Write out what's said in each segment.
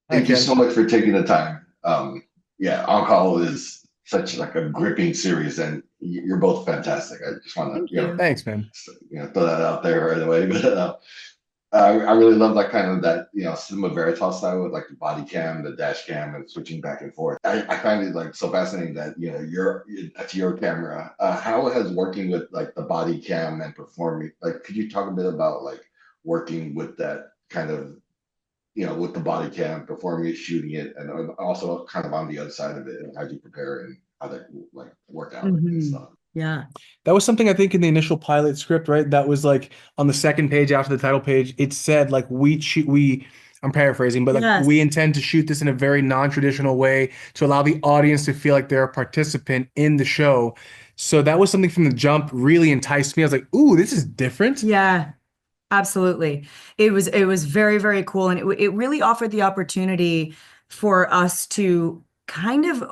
Hi, Thank you Ken. so much for taking the time. Yeah, On Call is such like a gripping series, and you're both fantastic. I just want to, Thank you. Thanks, man. throw that out there right away. But I really love that kind of that, cinema veritas style with like the body cam, the dash cam, and switching back and forth. I find it like so fascinating that that's your camera. How has working with like the body cam and performing, like, could you talk a bit about like working with that kind of with the body cam, performing it, shooting it, and also kind of on the other side of it, and how do you prepare and how that like work out and Hmm. stuff. Yeah. That was something I think in the initial pilot script, right? That was like on the second page after the title page, it said like I'm paraphrasing, but like we Yes. intend to shoot this in a very non-traditional way to allow the audience to feel like they're a participant in the show. So that was something from the jump really enticed me. I was like, ooh, this is different. Yeah, absolutely. It was very, very cool. And it really offered the opportunity for us to kind of,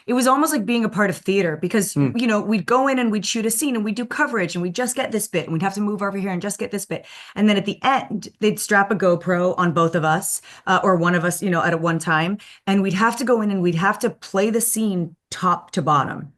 it was almost like being a part of theater because, Hmm. we'd go in and we'd shoot a scene and we'd do coverage and we'd just get this bit and we'd have to move over here and just get this bit. And then at the end, they'd strap a GoPro on both of us, or one of us, at a one time. And we'd have to go in and we'd have to play the scene top to bottom.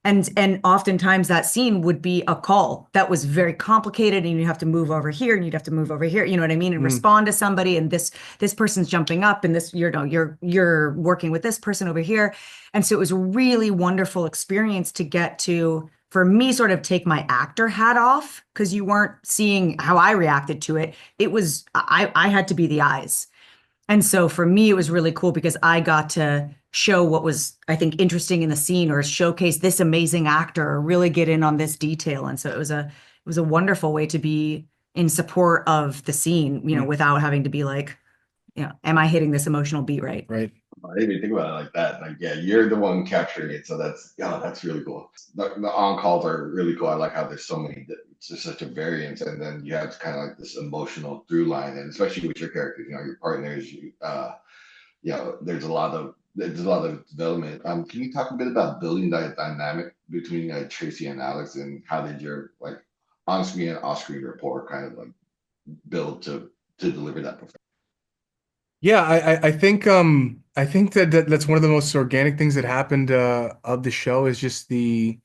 And oftentimes that scene would be a call that was very complicated and you have to move over here and you'd have to move over here, you know what I mean? And Hmm. respond to somebody and this person's jumping up and this, you're working with this person over here. And so it was a really wonderful experience to get to, for me, sort of take my actor hat off because you weren't seeing how I reacted to it. It was I had to be the eyes. And so for me, it was really cool because I got to show what was, I think, interesting in the scene or showcase this amazing actor or really get in on this detail. And so it was a wonderful way to be in support of the scene, Hmm. without having to be like, am I hitting this emotional beat right? Right. I didn't even think about it like that. Like, yeah, you're the one capturing it, so that's really cool. The on calls are really cool. I like how there's so many, it's just such a variance, and then you have kind of like this emotional through line, and especially with your characters, your partners, there's a lot of development. Can you talk a bit about building that dynamic between Tracy and Alex, and how did your like on screen and off screen rapport kind of like build to deliver that performance? Yeah, I think that's one of the most organic things that happened of the show is just the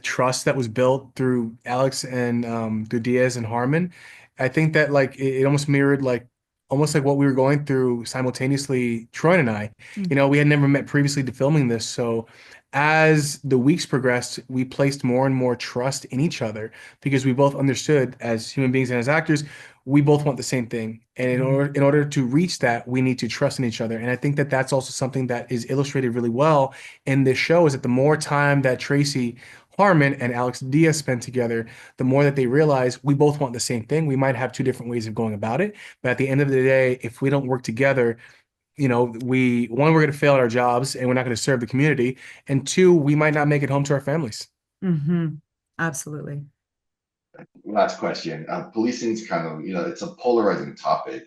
trust that was built through Alex and through Diaz and Harmon. I think that like it almost mirrored like almost like what we were going through simultaneously, Troy and I. We had never met previously to filming this, so as the weeks progressed, we placed more and more trust in each other because we both understood as human beings and as actors we both want the same thing. And in order to reach that, we need to trust in each other. And I think that that's also something that is illustrated really well in this show is that the more time that Tracy Harmon and Alex Diaz spend together, the more that they realize we both want the same thing. We might have two different ways of going about it, but at the end of the day, if we don't work together, we're going to fail at our jobs and we're not going to serve the community, and two, we might not make it home to our families. Hmm. Absolutely. Last question. Policing is kind of, it's a polarizing topic.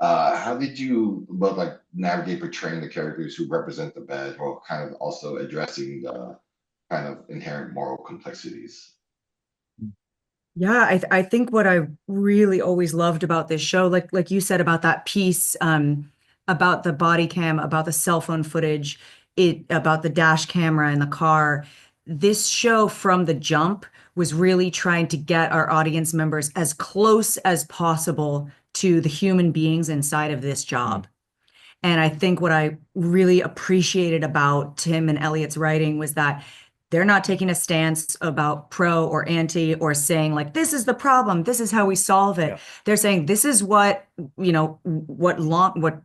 How did you both like navigate portraying the characters who represent the bad while kind of also addressing the kind of inherent moral complexities? Yeah, I think what I really always loved about this show, like you said about that piece, about the body cam, about the cell phone footage, about the dash camera in the car. This show from the jump was really trying to get our audience members as close as possible to the human beings inside of this Mm. job. And I think what I really appreciated about Tim and Elliot's writing was that they're not taking a stance about pro or anti or saying like this is the problem, this is how we solve it. Yeah. They're saying this is what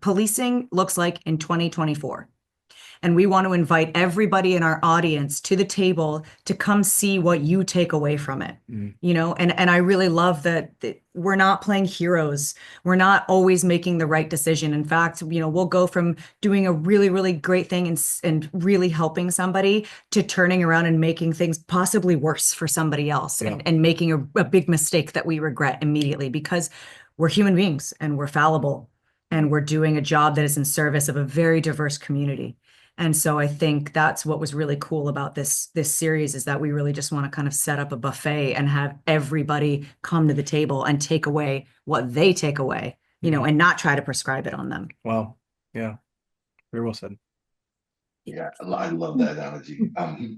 policing looks like in 2024. And we want to invite everybody in our audience to the table to come see what you take away from it. Mm. And I really love that we're not playing heroes. We're not always making the right decision. In fact, we'll go from doing a really, really great thing and really helping somebody to turning around and making things possibly worse for somebody else Yeah. and making a big mistake that we regret immediately because we're human beings and we're fallible and we're doing a job that is in service of a very diverse community. And so I think that's what was really cool about this series is that we really just want to kind of set up a buffet and have everybody come to the table and take away what they take away, Mhm. and not try to prescribe it on them. Wow. Yeah, very well said. Yeah, I love that analogy.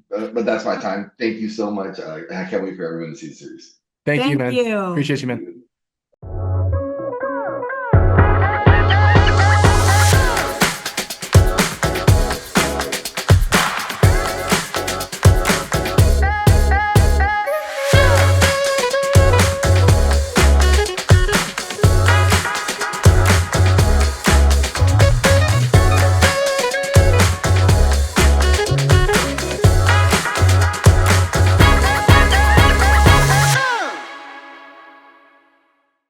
But that's my time. Thank you so much. I can't wait for everyone to see the series. Thank you, Thank man. you. Appreciate you, man.